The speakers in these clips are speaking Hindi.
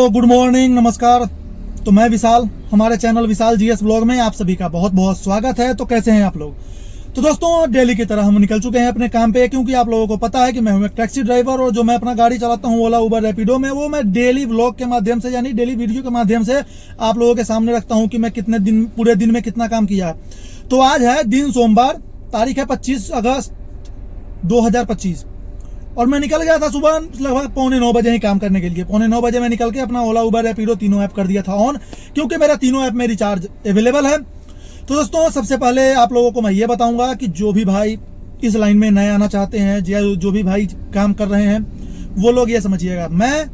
गुड मॉर्निंग, नमस्कार। तो मैं विशाल, हमारे चैनल विशाल जीएस ब्लॉग में आप सभी का बहुत बहुत स्वागत है। तो कैसे हैं आप लोग? तो दोस्तों, डेली की तरह हम निकल चुके हैं अपने काम पे, क्योंकि आप लोगों को पता है कि मैं हूं एक टैक्सी ड्राइवर और जो मैं अपना गाड़ी चलाता हूं ओला, उबर, रैपिडो में, वो मैं डेली व्लॉग के माध्यम से यानी डेली वीडियो के माध्यम से आप लोगों के सामने रखता हूं कि मैं कितने दिन, पूरे दिन में कितना काम किया। तो आज है दिन सोमवार, तारीख है 25 अगस्त 2025 और मैं निकल गया था सुबह लगभग 8:45 बजे ही काम करने के लिए। 8:45 बजे मैं निकल के अपना ओला, उबर, रैपिडो तीनों ऐप कर दिया था ऑन, क्योंकि मेरा तीनों ऐप में रिचार्ज अवेलेबल है। तो दोस्तों, सबसे पहले आप लोगों को मैं ये बताऊंगा कि जो भी भाई इस लाइन में नए आना चाहते हैं या जो भी भाई काम कर रहे हैं, वो लोग ये समझिएगा, मैं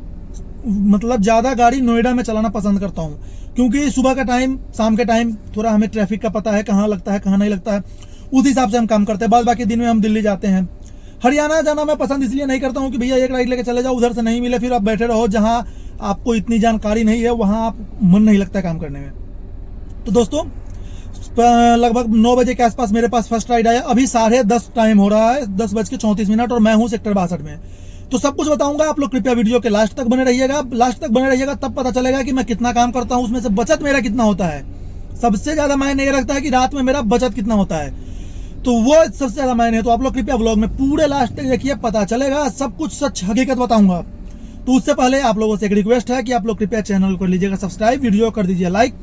मतलब ज्यादा गाड़ी नोएडा में चलाना पसंद करता हूँ, क्योंकि सुबह का टाइम, शाम के टाइम थोड़ा हमें ट्रैफिक का पता है, कहाँ लगता है कहाँ नहीं लगता है, उस हिसाब से हम काम करते हैं। बाद बाकी दिन में हम दिल्ली जाते हैं। हरियाणा जाना मैं पसंद इसलिए नहीं करता हूँ कि भैया एक राइड लेके चले जाओ, उधर से नहीं मिले फिर आप बैठे रहो, जहाँ आपको इतनी जानकारी नहीं है वहाँ आप मन नहीं लगता काम करने में। तो दोस्तों, लगभग 9 बजे के आसपास मेरे पास फर्स्ट राइड आया। अभी 10:30 टाइम हो रहा है, 10:34 और मैं हूँ सेक्टर 62 में। तो सब कुछ बताऊंगा, आप लोग कृपया वीडियो के लास्ट तक बने रहिएगा। लास्ट तक बने रहिएगा, तब पता चलेगा कि मैं कितना काम करता हूँ, उसमें से बचत मेरा कितना होता है। सबसे ज्यादा मायने ये रखता है कि रात में मेरा बचत कितना होता है, तो वो सबसे ज्यादा मायने है। तो आप लोग कृपया व्लॉग में पूरे लास्ट तक देखिए, पता चलेगा, सब कुछ सच हकीकत बताऊंगा। तो उससे पहले आप लोगों से एक रिक्वेस्ट है कि आप लोग कृपया चैनल को कर लीजिएगा सब्सक्राइब, वीडियो कर दीजिए लाइक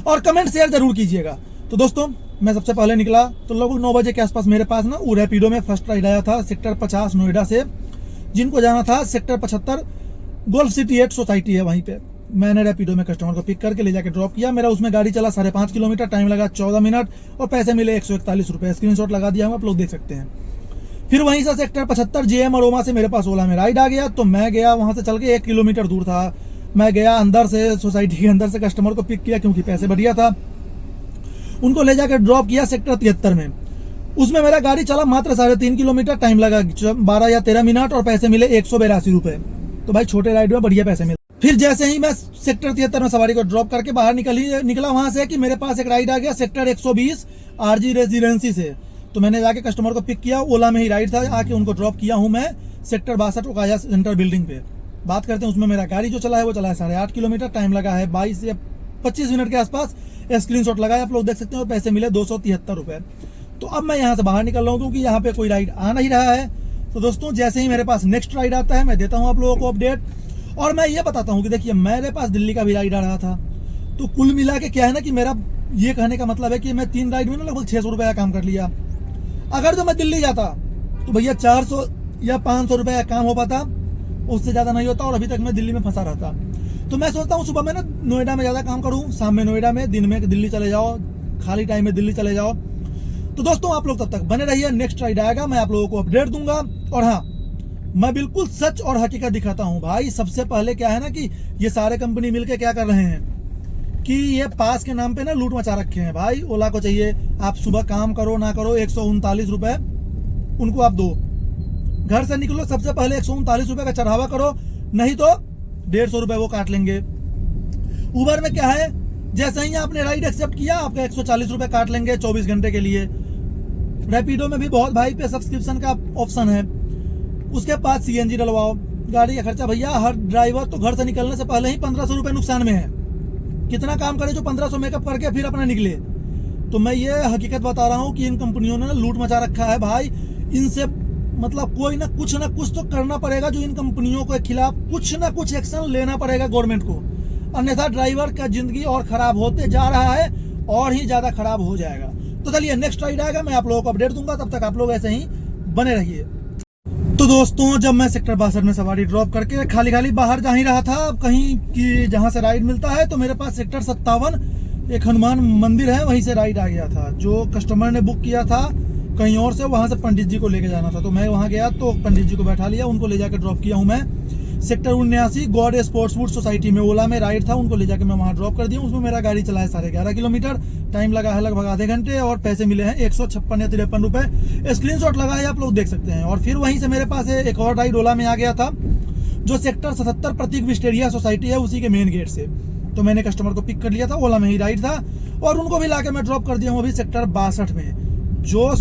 और कमेंट शेयर जरूर कीजिएगा। तो दोस्तों, मैं सबसे पहले निकला तो लगभग 9 बजे के आसपास मेरे पास ना रैपिडो में फर्स्ट राइड आया था सेक्टर 50 नोएडा से। जिनको जाना था सेक्टर 75 गोल्फ सिटी 8 सोसाइटी है, वहीं पे मैंने रैपिडो में कस्टमर को पिक करके ले जाकर ड्रॉप किया। मेरा उसमें गाड़ी चला 5.5 किलोमीटर, टाइम लगा 14 मिनट और पैसे मिले 141 रुपए। स्क्रीनशॉट लगा दिया, आप लोग देख सकते हैं। फिर वहीं से सेक्टर 75 जेएम अरोमा से मेरे पास ओला में राइड आ गया। तो मैं गया वहां से चल के 1 किलोमीटर दूर था, मैं गया अंदर से, सोसाइटी के अंदर से कस्टमर को पिक किया, क्योंकि पैसे बढ़िया था। उनको ले जाकर ड्रॉप किया सेक्टर 73 में। उसमें मेरा गाड़ी चला मात्र 3.5 किलोमीटर, टाइम लगा 12 या 13 मिनट और पैसे मिले 182 रुपए। तो भाई छोटे राइड में बढ़िया पैसे मिले। फिर जैसे ही मैं सेक्टर 73 में सवारी को ड्रॉप करके बाहर निकला वहां से, कि मेरे पास एक राइड आ गया सेक्टर 120 आरजी रेजिडेंसी से। तो मैंने जाके कस्टमर को पिक किया, ओला में ही राइड था, आके उनको ड्रॉप किया हूं मैं सेक्टर 62 ओकाया सेंटर बिल्डिंग पे। बात करते हैं उसमें मेरा गाड़ी जो चला है वो चला है 8.5 किलोमीटर, टाइम लगा है 22 या 25 मिनट के आसपास। स्क्रीनशॉट लगाया, आप लोग देख सकते हैं, और पैसे मिले 273 रुपए। तो अब मैं यहाँ से बाहर निकल रहा हूँ, क्योंकि यहाँ पे कोई राइड आ नहीं रहा है। तो दोस्तों, जैसे ही मेरे पास नेक्स्ट राइड आता है मैं देता हूँ आप लोगों को अपडेट। और मैं ये बताता हूँ कि देखिए, मेरे पास दिल्ली का भी राइड आ रहा था। तो कुल मिला के क्या है ना, कि मेरा ये कहने का मतलब है कि मैं 3 राइड में ना लगभग 600 रुपये का काम कर लिया। अगर तो मैं दिल्ली जाता तो भैया 400 या 500 रुपये का काम हो पाता, उससे ज्यादा नहीं होता, और अभी तक मैं दिल्ली में फंसा रहता। तो मैं सोचता हूँ सुबह में ना नोएडा में ज्यादा काम करूँ, शाम में नोएडा में, दिन में दिल्ली चले जाओ, खाली टाइम में दिल्ली चले जाओ। तो दोस्तों, आप लोग तब तक बने रहिए, नेक्स्ट राइड आएगा, मैं आप लोगों को अपडेट दूंगा। और हाँ, मैं बिल्कुल सच और हकीकत दिखाता हूँ भाई। सबसे पहले क्या है ना, कि ये सारे कंपनी मिलके क्या कर रहे हैं कि ये पास के नाम पे ना लूट मचा रखे हैं भाई। ओला को चाहिए आप सुबह काम करो ना करो 139 रुपए उनको आप दो, घर से निकलो सबसे पहले 139 रुपए का चढ़ावा करो, नहीं तो 150 रुपए वो काट लेंगे। उबर में क्या है, जैसे ही आपने राइड एक्सेप्ट किया आपका 140 रुपए काट लेंगे 24 घंटे के लिए। रैपिडो में भी बहुत भाई पे सब्सक्रिप्शन का ऑप्शन है, उसके बाद सीएनजी डलवाओ, गाड़ी का खर्चा। भैया हर ड्राइवर तो घर से निकलने से पहले ही 1500 रुपए नुकसान में है। कितना काम करे जो 1500 मेकअप करके फिर अपना निकले। तो मैं ये हकीकत बता रहा हूँ कि इन कंपनियों ने लूट मचा रखा है भाई। इनसे मतलब कोई ना कुछ तो करना पड़ेगा, जो इन कंपनियों के खिलाफ कुछ ना कुछ एक्शन लेना पड़ेगा गवर्नमेंट को, अन्यथा ड्राइवर का जिंदगी और खराब होते जा रहा है और ही ज्यादा खराब हो जाएगा। तो चलिए, नेक्स्ट राइड आएगा, मैं आप लोगों को अपडेट दूंगा, तब तक आप लोग ऐसे ही बने रहिए। तो दोस्तों, जब मैं सेक्टर 62 में सवारी ड्रॉप करके खाली बाहर जा ही रहा था कहीं की जहां से राइड मिलता है, तो मेरे पास सेक्टर 57 एक हनुमान मंदिर है, वहीं से राइड आ गया था। जो कस्टमर ने बुक किया था कहीं और से, वहां से पंडित जी को लेके जाना था। तो मैं वहां गया तो पंडित जी को बैठा लिया, उनको ले जाकर ड्रॉप किया हूं मैं sector 79 God sports would society में। ओला में राइड था, उनको ले जाकर मैं वहां ड्रॉप कर दिया। उसमें मेरा गाड़ी चला है 11.5 किलोमीटर, टाइम लगा है लगभग आधे घंटे और पैसे मिले हैं 156 या 53 रुपए। स्क्रीनशॉट लगा है, आप लोग देख सकते हैं। और फिर वहीं से मेरे पास एक और राइड ओला में आ गया था, जो सेक्टर 77 प्रतीक विस्टेरिया सोसाइटी है, उसी के मेन गेट से। तो मैंने कस्टमर को पिक कर लिया था, ओला में ही राइड था, और उनको भी लाके मैं ड्रॉप कर दिया हूँ अभी सेक्टर 62 में। जो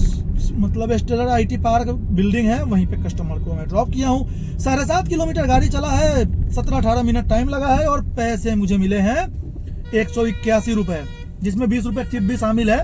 मतलब स्टेलर IT पार्क बिल्डिंग है, वहीं पे कस्टमर को मैं ड्रॉप किया हूँ। 7.5 किलोमीटर गाड़ी चला है, 17-18 मिनट टाइम लगा है और पैसे मुझे मिले हैं 181 रुपए, जिसमें 20 रुपए टिप भी शामिल है।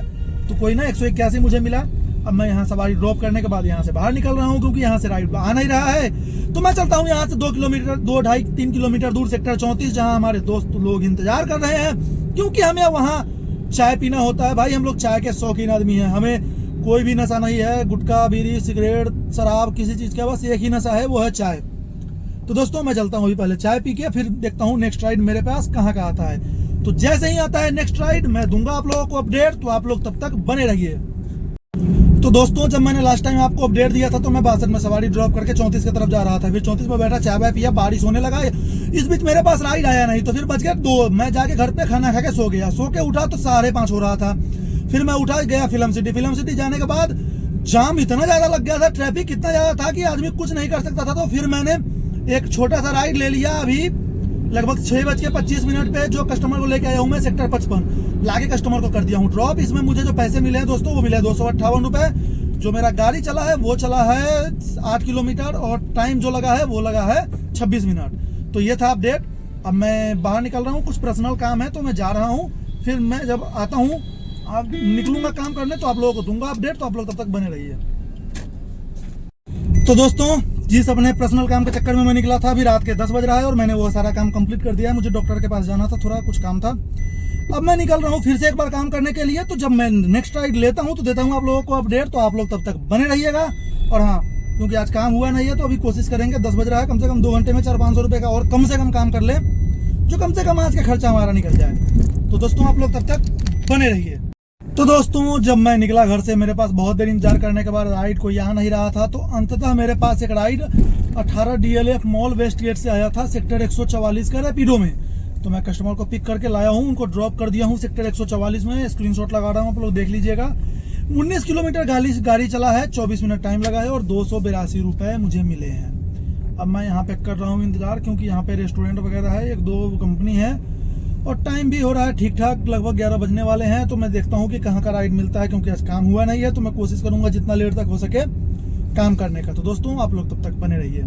तो कोई ना, 181 मुझे मिला। अब मैं यहाँ सवारी ड्रॉप करने के बाद यहाँ से बाहर निकल रहा हूँ, क्योंकि यहाँ से राइड आ नहीं रहा है। तो मैं चलता हूँ यहाँ से 2 किलोमीटर 2-2.5-3 किलोमीटर दूर सेक्टर 34, जहाँ हमारे दोस्त लोग इंतजार कर रहे हैं, क्योंकि हमें वहाँ चाय पीना होता है। भाई हम लोग चाय के शौकीन आदमी हैं, हमें कोई भी नशा नहीं है, गुटखा, बीड़ी, सिगरेट, शराब, किसी चीज का, बस एक ही नशा है, वो है चाय। तो दोस्तों मैं चलता हूँ अभी पहले चाय पी के, फिर देखता हूँ नेक्स्ट राइड मेरे पास कहाँ का आता है। तो जैसे ही आता है नेक्स्ट राइड मैं दूंगा आप लोगों को अपडेट, तो आप लोग तब तक बने रहिए। तो दोस्तों जब मैंने लास्ट टाइम आपको अपडेट दिया था तो मैं 62 में सवारी ड्रॉप करके 34 की तरफ जा रहा था, फिर 34 में बैठा, चाय वाय पिया, बारिश होने लगा, इस बीच मेरे पास राइड आया नहीं, तो फिर बच गया 2। मैं जाके घर पे खाना खा के सो गया, सो के उठा तो 5:30 हो रहा था। फिर मैं उठा गया फिल्म सिटी जाने के बाद जाम इतना ज्यादा लग गया था, ट्रैफिक इतना ज्यादा था कि आदमी कुछ नहीं कर सकता था। तो फिर मैंने एक छोटा सा राइड ले लिया, अभी लगभग 6:25 पे जो कस्टमर को लेके आया हूँ मैं सेक्टर 55, लाके कस्टमर को कर दिया हूँ ड्रॉप। इसमें मुझे जो पैसे मिले हैं दोस्तों वो मिले 258 रुपए। जो मेरा गाड़ी चला है वो चला है 8 किलोमीटर और टाइम जो लगा है वो लगा है 26 मिनट। तो ये था अपडेट। अब मैं बाहर निकल रहा हूँ, कुछ पर्सनल काम है तो मैं जा रहा हूँ, फिर मैं जब आता हूँ आप निकलूंगा काम करने तो आप लोगों को दूंगा अपडेट, तो आप लोग तब तक बने रहिए। तो दोस्तों जिस अपने पर्सनल काम के चक्कर में मैं निकला था, अभी रात के 10 बज रहा है और मैंने वो सारा काम कंप्लीट कर दिया है। मुझे डॉक्टर के पास जाना था, थोड़ा कुछ काम था। अब मैं निकल रहा हूँ फिर से एक बार काम करने के लिए। तो जब मैं नेक्स्ट राइड लेता हूँ तो देता हूँ आप लोगों को अपडेट, तो आप लोग तब तक बने रहिएगा। और हाँ, क्योंकि आज काम हुआ नहीं है तो अभी कोशिश करेंगे, 10 बज रहा है, कम से कम 2 घंटे में 400-500 रुपये का और कम से कम काम कर ले, जो कम से कम आज का खर्चा हमारा निकल जाए। तो दोस्तों आप लोग तब तक बने रहिए। तो दोस्तों जब मैं निकला घर से, मेरे पास बहुत देर इंतजार करने के बाद राइड कोई आ नहीं रहा था, तो अंततः मेरे पास एक ride 18 DLF mall west gate से आया था सेक्टर 144 का रैपिडो में। तो मैं कस्टमर को पिक करके लाया हूँ, उनको ड्रॉप कर दिया हूँ सेक्टर 144 में। स्क्रीनशॉट लगा रहा हूँ, आप लोग देख लीजिएगा। 19 किलोमीटर गाड़ी चला है, 24 मिनट टाइम लगा है और 282 रुपए मुझे मिले हैं। अब मैं यहाँ पे कर रहा हूँ इंतजार, क्योंकि यहाँ पे रेस्टोरेंट वगैरह है, 1-2 कंपनी है और टाइम भी हो रहा है ठीक ठाक, लगभग 11 बजने वाले हैं। तो मैं देखता हूँ कि कहाँ का राइड मिलता है, क्योंकि आज काम हुआ नहीं है तो मैं कोशिश करूंगा जितना लेट तक हो सके काम करने का। तो दोस्तों आप लोग तब तक बने रहिए।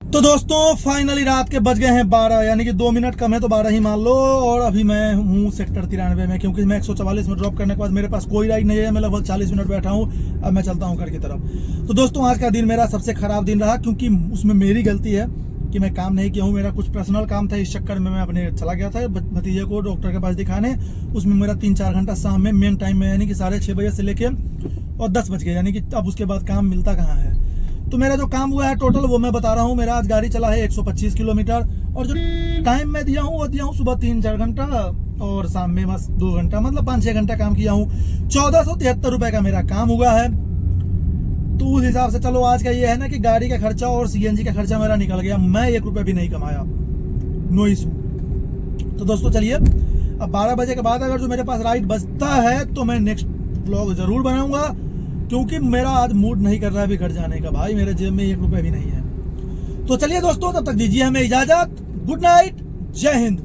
तो दोस्तों फाइनली रात के बज गए हैं 12, यानी कि 2 मिनट कम है तो 12 ही मान लो। और अभी मैं हूँ सेक्टर 93 में, क्योंकि मैं 144 में ड्रॉप करने के बाद मेरे पास कोई राइड नहीं है। मैं लगभग 40 मिनट बैठा हूँ, अब मैं चलता हूँ घर की तरफ। तो दोस्तों आज का दिन मेरा सबसे खराब दिन रहा, क्योंकि उसमें मेरी गलती है कि मैं काम नहीं किया हूँ। मेरा कुछ पर्सनल काम था, इस चक्कर में मैं अपने चला गया था भतीजे को डॉक्टर के पास दिखाने। उसमें मेरा 3-4 घंटा शाम में मेन टाइम में, यानी कि 6:30 बजे से लेके और 10 बज गए, यानी कि अब उसके बाद काम मिलता कहाँ है। तो मेरा जो काम हुआ है टोटल वो मैं बता रहा हूँ। मेरा आज गाड़ी चला है 125 किलोमीटर और जो टाइम मैं दिया हूँ वो दिया हूँ सुबह 3-4 घंटा और शाम में बस 2 घंटा, मतलब 5-6 घंटा काम किया हूँ। 1473 रुपए का मेरा काम हुआ है। तो उस हिसाब से चलो आज का ये है ना कि गाड़ी का खर्चा और CNG का खर्चा मेरा निकल गया, मैं 1 रुपया भी नहीं कमाया, नो इशू। तो दोस्तों चलिए अब 12 बजे के बाद अगर जो मेरे पास राइड बचता है तो मैं नेक्स्ट व्लॉग जरूर बनाऊंगा, क्योंकि मेरा आज मूड नहीं कर रहा है अभी घर जाने का। भाई मेरे जेब में 1 रुपया भी नहीं है। तो चलिए दोस्तों तब तक दीजिए हमें इजाजत। गुड नाइट, जय हिंद।